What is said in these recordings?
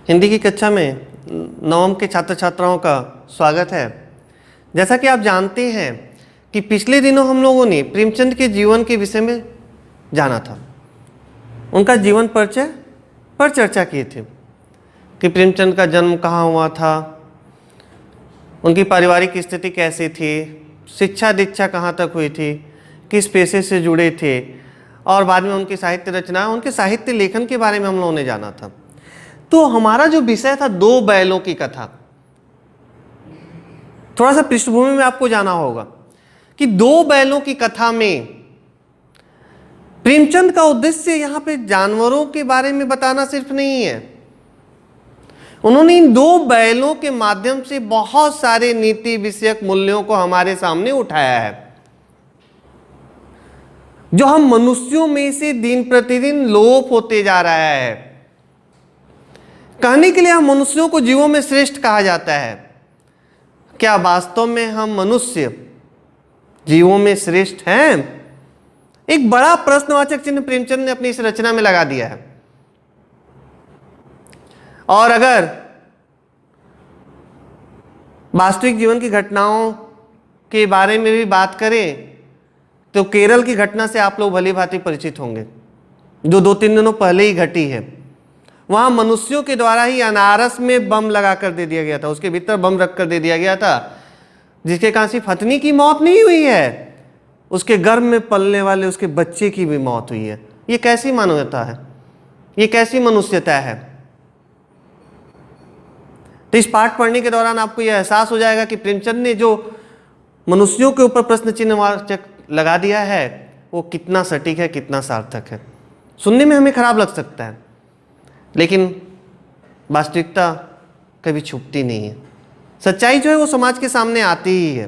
हिंदी की कक्षा में नवम के छात्र छात्राओं का स्वागत है। जैसा कि आप जानते हैं कि पिछले दिनों हम लोगों ने प्रेमचंद के जीवन के विषय में जाना था। उनका जीवन परिचय पर चर्चा किए थे कि प्रेमचंद का जन्म कहाँ हुआ था, उनकी पारिवारिक स्थिति कैसी थी, शिक्षा दीक्षा कहाँ तक हुई थी, किस पेशे से जुड़े थे, और बाद में उनकी साहित्य रचना, उनके साहित्य लेखन के बारे में हम लोगों ने जाना था। तो हमारा जो विषय था दो बैलों की कथा। थोड़ा सा पृष्ठभूमि में आपको जाना होगा कि दो बैलों की कथा में प्रेमचंद का उद्देश्य यहां पे जानवरों के बारे में बताना सिर्फ नहीं है, उन्होंने इन दो बैलों के माध्यम से बहुत सारे नीति विषयक मूल्यों को हमारे सामने उठाया है, जो हम मनुष्यों में से दिन प्रतिदिन लोप होते जा रहा है। कहने के लिए हम मनुष्यों को जीवों में श्रेष्ठ कहा जाता है। क्या वास्तव में हम मनुष्य जीवों में श्रेष्ठ हैं? एक बड़ा प्रश्नवाचक चिन्ह प्रेमचंद ने अपनी इस रचना में लगा दिया है। और अगर वास्तविक जीवन की घटनाओं के बारे में भी बात करें तो केरल की घटना से आप लोग भली भांति परिचित होंगे, जो 2-3 दिनों पहले ही घटी है। वहां मनुष्यों के द्वारा ही अनारस में बम लगा कर दे दिया गया था, उसके भीतर बम रख कर दे दिया गया था, जिसके कारण सिर्फ पत्नी की मौत नहीं हुई है, उसके गर्भ में पलने वाले उसके बच्चे की भी मौत हुई है। ये कैसी मानवता है, ये कैसी मनुष्यता है? तो इस पाठ पढ़ने के दौरान आपको यह एहसास हो जाएगा कि प्रेमचंद ने जो मनुष्यों के ऊपर प्रश्न चिन्ह लगा दिया है वो कितना सटीक है, कितना सार्थक है। सुनने में हमें खराब लग सकता है, लेकिन वास्तविकता कभी छुपती नहीं है। सच्चाई जो है वो समाज के सामने आती ही है।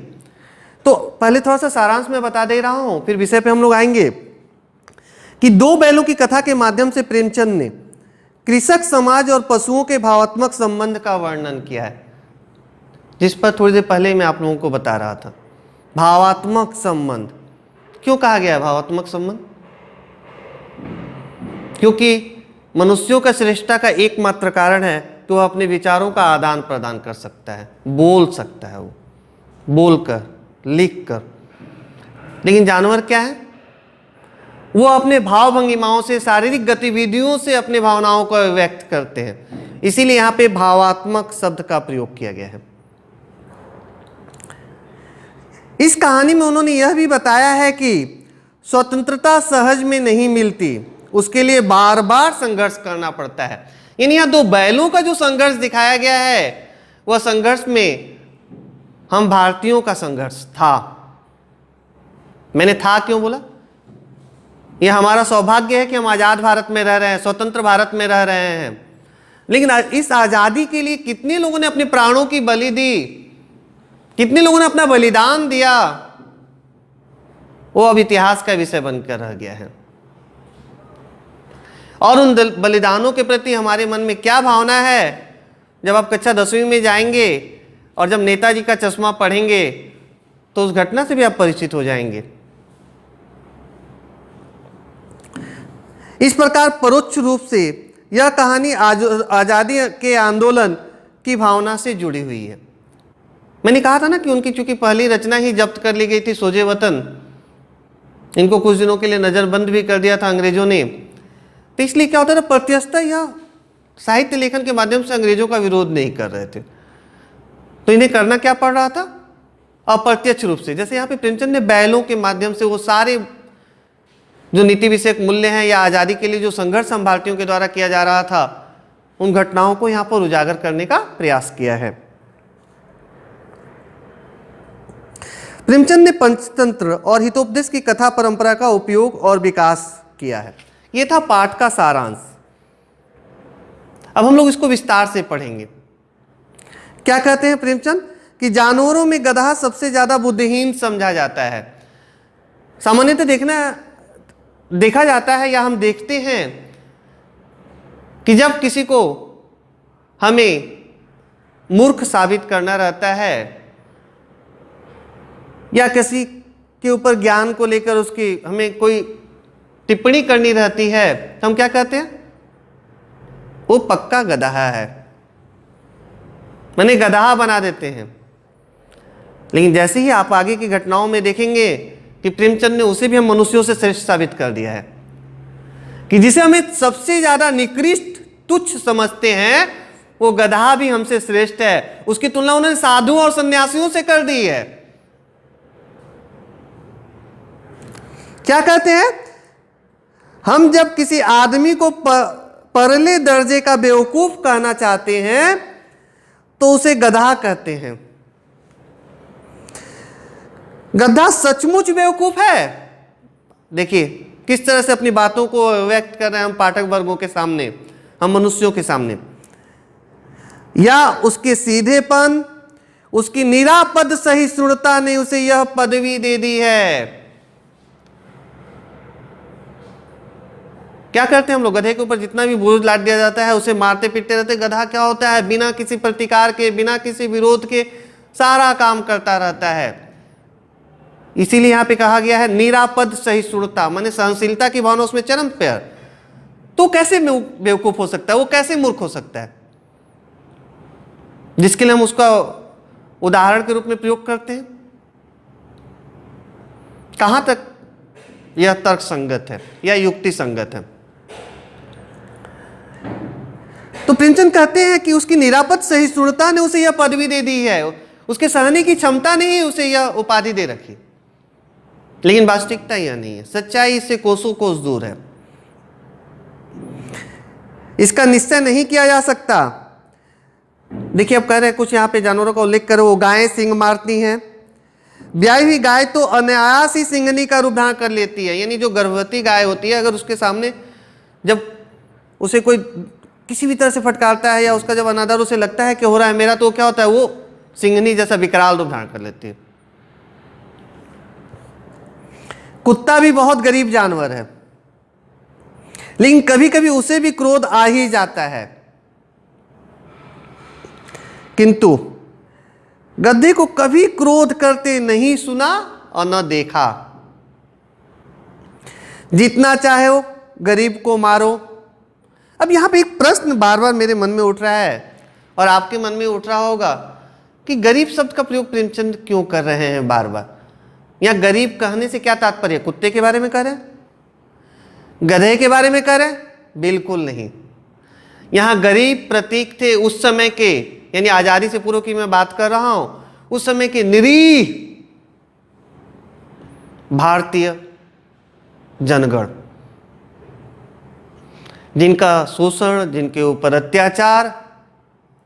तो पहले थोड़ा सा सारांश में बता दे रहा हूं, फिर विषय पे हम लोग आएंगे कि दो बैलों की कथा के माध्यम से प्रेमचंद ने कृषक समाज और पशुओं के भावात्मक संबंध का वर्णन किया है, जिस पर थोड़ी देर पहले मैं आप लोगों को बता रहा था। भावात्मक संबंध क्यों कहा गया है? भावात्मक संबंध क्योंकि मनुष्यों का श्रेष्ठता का एकमात्र कारण है कि वह अपने विचारों का आदान प्रदान कर सकता है, बोल सकता है, वो बोलकर, लिखकर। लेकिन जानवर क्या है? वो अपने भाव भंगिमाओं से, शारीरिक गतिविधियों से अपने भावनाओं को व्यक्त करते हैं। इसीलिए यहां पे भावात्मक शब्द का प्रयोग किया गया है। इस कहानी में उन्होंने यह भी बताया है कि स्वतंत्रता सहज में नहीं मिलती, उसके लिए बार बार संघर्ष करना पड़ता है। यानी यहां दो बैलों का जो संघर्ष दिखाया गया है, वह संघर्ष में हम भारतीयों का संघर्ष था। मैंने था क्यों बोला? यह हमारा सौभाग्य है कि हम आजाद भारत में रह रहे हैं, स्वतंत्र भारत में रह रहे हैं। लेकिन इस आजादी के लिए कितने लोगों ने अपने प्राणों की बलि दी, कितने लोगों ने अपना बलिदान दिया, वो अब इतिहास का विषय बनकर रह गया है। और उन बलिदानों के प्रति हमारे मन में क्या भावना है? जब आप कक्षा 10वीं में जाएंगे और जब नेताजी का चश्मा पढ़ेंगे तो उस घटना से भी आप परिचित हो जाएंगे। इस प्रकार परोक्ष रूप से यह कहानी आजादी के आंदोलन की भावना से जुड़ी हुई है। मैंने कहा था ना कि उनकी चूंकि पहली रचना ही जब्त कर ली गई थी, सोजे वतन, इनको कुछ दिनों के लिए नजरबंद भी कर दिया था अंग्रेजों ने। तो इसलिए क्या होता था, प्रत्यक्षता या साहित्य लेखन के माध्यम से अंग्रेजों का विरोध नहीं कर रहे थे, तो इन्हें करना क्या पड़ रहा था? अप्रत्यक्ष रूप से। जैसे यहाँ पे प्रेमचंद ने बैलों के माध्यम से वो सारे जो नीति विषयक मूल्य हैं या आज़ादी के लिए जो संघर्ष हम भारतीयों के द्वारा किया जा रहा था, उन घटनाओं को यहाँ पर उजागर करने का प्रयास किया है। प्रेमचंद ने पंचतंत्र और हितोपदेश की कथा परंपरा का उपयोग और विकास किया है। यह था पाठ का सारांश। अब हम लोग इसको विस्तार से पढ़ेंगे। क्या कहते हैं प्रेमचंद? कि जानवरों में गधा सबसे ज्यादा बुद्धिहीन समझा जाता है। सामान्यतः देखा जाता है या हम देखते हैं कि जब किसी को हमें मूर्ख साबित करना रहता है या किसी के ऊपर ज्ञान को लेकर उसकी हमें कोई टिप्पणी करनी रहती है, तो हम क्या कहते हैं? वो पक्का गधा है, माने गधा बना देते हैं। लेकिन जैसे ही आप आगे की घटनाओं में देखेंगे कि प्रेमचंद ने उसे भी हम मनुष्यों से श्रेष्ठ साबित कर दिया है, कि जिसे हमें सबसे ज्यादा निकृष्ट तुच्छ समझते हैं वो गधा भी हमसे श्रेष्ठ है। उसकी तुलना उन्होंने साधुओं और सन्यासियों से कर दी है। क्या कहते हैं? हम जब किसी आदमी को परले दर्जे का बेवकूफ कहना चाहते हैं तो उसे गधा कहते हैं। गधा सचमुच बेवकूफ है। देखिए किस तरह से अपनी बातों को व्यक्त कर रहे हैं हम पाठक वर्गों के सामने, हम मनुष्यों के सामने। या उसके सीधेपन, उसकी निरापद सहिष्णुता ने उसे यह पदवी दे दी है। क्या करते हैं हम लोग? गधे के ऊपर जितना भी बोझ लाद दिया जाता है उसे मारते पीटते रहते। गधा क्या होता है? बिना किसी प्रतिकार के, बिना किसी विरोध के सारा काम करता रहता है। इसीलिए यहां पे कहा गया है निरापद सहिष्णुता, माने सहनशीलता की भावना उसमें चरम पे है। तो कैसे बेवकूफ हो सकता है? वो कैसे मूर्ख हो सकता है? जिसके लिए हम उसका उदाहरण के रूप में प्रयोग करते हैं। कहां तक यह तर्क संगत है या युक्ति संगत है? तो प्रेमचंद कहते हैं कि उसकी निरापद सहिष्णुता ने उसे यह पदवी दे दी है, उसके सहने की क्षमता ने ही उसे यह उपाधि दे रखी। लेकिन वास्तविकता यह नहीं है, सच्चाई इससे कोसों कोस दूर है। इसका निश्चय नहीं किया जा सकता। देखिए अब कह रहे हैं कुछ यहाँ पे जानवरों का उल्लेख करो, वो गायें सींग मारती हैं। ब्याई हुई गाय तो अनायास ही सिंगनी का रूप धारण कर लेती है। यानी जो गर्भवती गाय होती है, अगर उसके सामने जब उसे कोई किसी भी तरह से फटकारता है या उसका जब अनादर उसे लगता है कि हो रहा है मेरा, तो क्या होता है? वो सिंगनी जैसा विकराल रूप धारण कर लेती है। कुत्ता भी बहुत गरीब जानवर है, लेकिन कभी कभी उसे भी क्रोध आ ही जाता है। किंतु गधे को कभी क्रोध करते नहीं सुना और न देखा। जितना चाहे हो गरीब को मारो। अब यहां पे एक प्रश्न बार बार मेरे मन में उठ रहा है और आपके मन में उठ रहा होगा कि गरीब शब्द का प्रयोग प्रेमचंद क्यों कर रहे हैं बार बार? यहां गरीब कहने से क्या तात्पर्य? कुत्ते के बारे में कह रहे हैं? गधे के बारे में कह रहे हैं? बिल्कुल नहीं। यहां गरीब प्रतीक थे उस समय के, यानी आजादी से पूर्व की मैं बात कर रहा हूं, उस समय के निरीह भारतीय जनगण, जिनका शोषण, जिनके ऊपर अत्याचार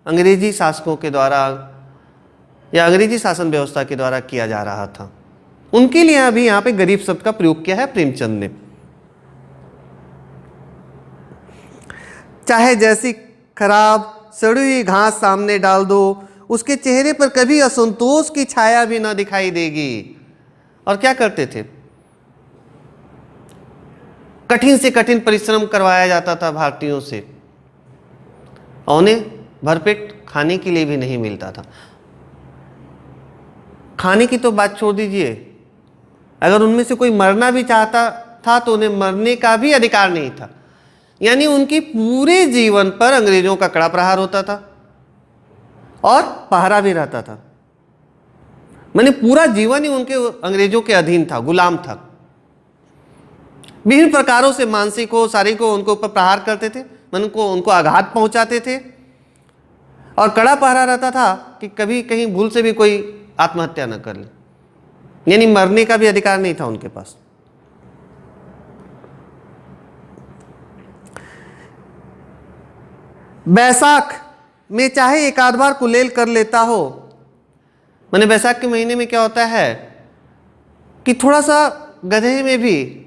अंग्रेजी शासकों के द्वारा या अंग्रेजी शासन व्यवस्था के द्वारा किया जा रहा था। उनके लिए अभी यहां पे गरीब शब्द का प्रयोग किया है प्रेमचंद ने। चाहे जैसी खराब सड़ी हुई घास सामने डाल दो, उसके चेहरे पर कभी असंतोष की छाया भी ना दिखाई देगी। और क्या करते थे? कठिन से कठिन परिश्रम करवाया जाता था भारतीयों से, और उन्हें भरपेट खाने के लिए भी नहीं मिलता था। खाने की तो बात छोड़ दीजिए, अगर उनमें से कोई मरना भी चाहता था तो उन्हें मरने का भी अधिकार नहीं था। यानी उनके पूरे जीवन पर अंग्रेजों का कड़ा प्रहार होता था और पहरा भी रहता था। माने पूरा जीवन ही उनके अंग्रेजों के अधीन था, गुलाम था। विभिन्न प्रकारों से मानसिक हो, शारीरिक हो, उनको ऊपर प्रहार करते थे, उनको आघात पहुंचाते थे और कड़ा पहरा रहता था कि कभी कहीं भूल से भी कोई आत्महत्या न कर ले। यानी मरने का भी अधिकार नहीं था उनके पास। बैसाख में चाहे एक आध बार कुलेल कर लेता हो, मैंने बैसाख के महीने में क्या होता है कि थोड़ा सा गधे में भी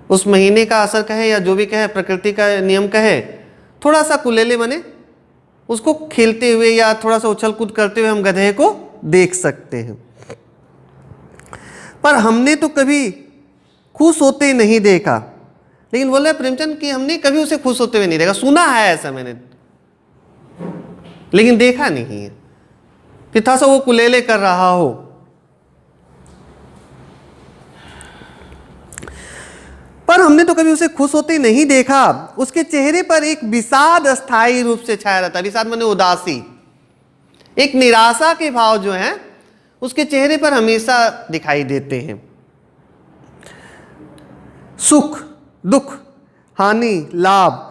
उस महीने का असर कहे या जो भी कहे, प्रकृति का नियम कहे, थोड़ा सा कुलेले बने उसको खेलते हुए या थोड़ा सा उछल कूद करते हुए हम गधे को देख सकते हैं। पर हमने तो कभी खुश होते नहीं देखा। लेकिन बोल रहे प्रेमचंद कि हमने कभी उसे खुश होते हुए नहीं देखा। सुना है ऐसा मैंने, लेकिन देखा नहीं है कि था सा वो कुलेले कर रहा हो। पर हमने तो कभी उसे खुश होते नहीं देखा। उसके चेहरे पर एक विषाद अस्थायी रूप से छाया रहता है। विषाद माने उदासी, एक निराशा के भाव जो हैं उसके चेहरे पर हमेशा दिखाई देते हैं। सुख, दुख, हानि, लाभ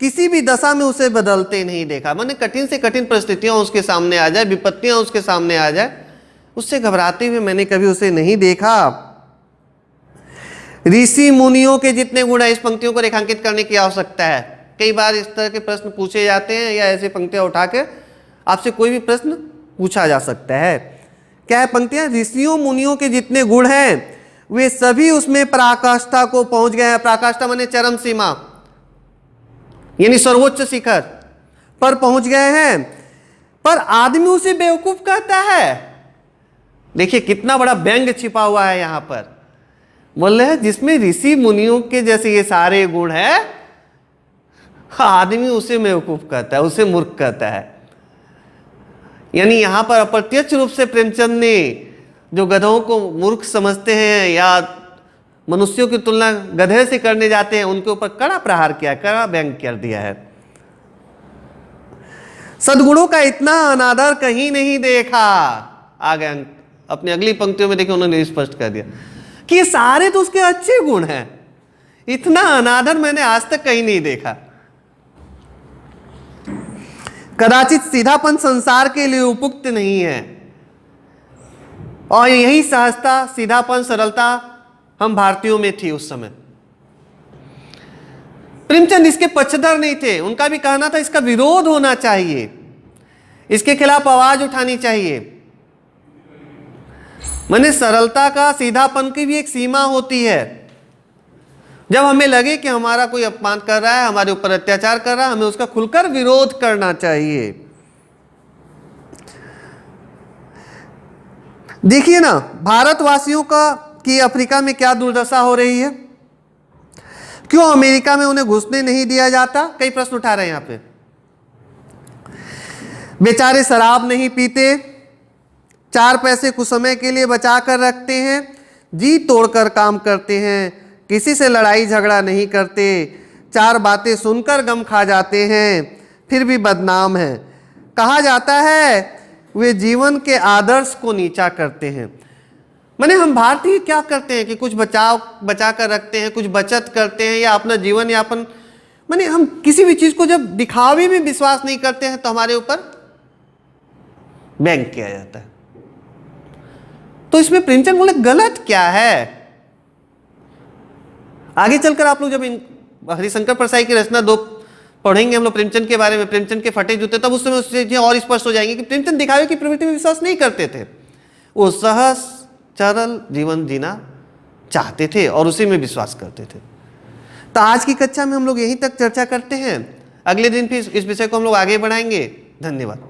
किसी भी दशा में उसे बदलते नहीं देखा। माने कठिन से कठिन परिस्थितियां उसके सामने आ जाए, विपत्तियां उसके सामने आ जाए, उससे घबराते हुए मैंने कभी उसे नहीं देखा। ऋषि मुनियों के जितने गुण है, इस पंक्तियों को रेखांकित करने की आवश्यकता है। कई बार इस तरह के प्रश्न पूछे जाते हैं या ऐसे पंक्तियां उठा के आपसे कोई भी प्रश्न पूछा जा सकता है। क्या है पंक्तियां? ऋषियों मुनियों के जितने गुण हैं वे सभी उसमें पराकाष्ठा को पहुंच गए हैं। पराकाष्ठा माने चरम सीमा, यानी सर्वोच्च शिखर पर पहुंच गए हैं, पर आदमी उसे बेवकूफ कहता है। देखिए कितना बड़ा व्यंग छिपा हुआ है यहां पर। बोल रहे हैं जिसमें ऋषि मुनियों के जैसे ये सारे गुण हैं, आदमी उसे बेवकूफ कहता है, उसे मूर्ख कहता है। यानी यहां पर अप्रत्यक्ष रूप से प्रेमचंद ने जो गधों को मूर्ख समझते हैं या मनुष्यों की तुलना गधे से करने जाते हैं, उनके ऊपर कड़ा प्रहार किया, कड़ा व्यंग कर दिया है। सद्गुणों का इतना अनादर कहीं नहीं देखा। आगे अपनी अगली पंक्तियों में देखिए उन्होंने स्पष्ट कर दिया कि ये सारे तो उसके अच्छे गुण हैं, इतना अनादर मैंने आज तक कहीं नहीं देखा। कदाचित सीधापन संसार के लिए उपयुक्त नहीं है, और यही सहजता, सीधापन, सरलता हम भारतीयों में थी उस समय। प्रेमचंद इसके पक्षधर नहीं थे। उनका भी कहना था इसका विरोध होना चाहिए, इसके खिलाफ आवाज उठानी चाहिए। माने सरलता का, सीधापन की भी एक सीमा होती है। जब हमें लगे कि हमारा कोई अपमान कर रहा है, हमारे ऊपर अत्याचार कर रहा है, हमें उसका खुलकर विरोध करना चाहिए। देखिए ना, भारतवासियों का कि अफ्रीका में क्या दुर्दशा हो रही है। क्यों अमेरिका में उन्हें घुसने नहीं दिया जाता? कई प्रश्न उठा रहे हैं यहां पे। बेचारे शराब नहीं पीते, 4 पैसे कुछ समय के लिए बचा कर रखते हैं, जी तोड़कर काम करते हैं, किसी से लड़ाई झगड़ा नहीं करते, 4 बातें सुनकर गम खा जाते हैं, फिर भी बदनाम हैं। कहा जाता है वे जीवन के आदर्श को नीचा करते हैं। माने हम भारतीय क्या करते हैं कि कुछ बचा कर रखते हैं, कुछ बचत करते हैं या अपना जीवन यापन, माने हम किसी भी चीज को जब दिखावे में विश्वास नहीं करते हैं तो हमारे ऊपर व्यंग किया जाता है। तो इसमें प्रेमचंद बोले गलत क्या है? आगे चलकर आप लोग जब हरिशंकर परसाई की रचना 2 पढ़ेंगे हम लोग प्रेमचंद के बारे में, प्रेमचंद के फटे जूते, तब उस समय उससे और स्पष्ट हो जाएंगे कि प्रेमचंद दिखावे की प्रवृत्ति में विश्वास नहीं करते थे। वो सहज सरल जीवन जीना चाहते थे और उसी में विश्वास करते थे। तो आज की कक्षा में हम लोग यहीं तक चर्चा करते हैं। अगले दिन फिर इस विषय को हम लोग आगे बढ़ाएंगे। धन्यवाद।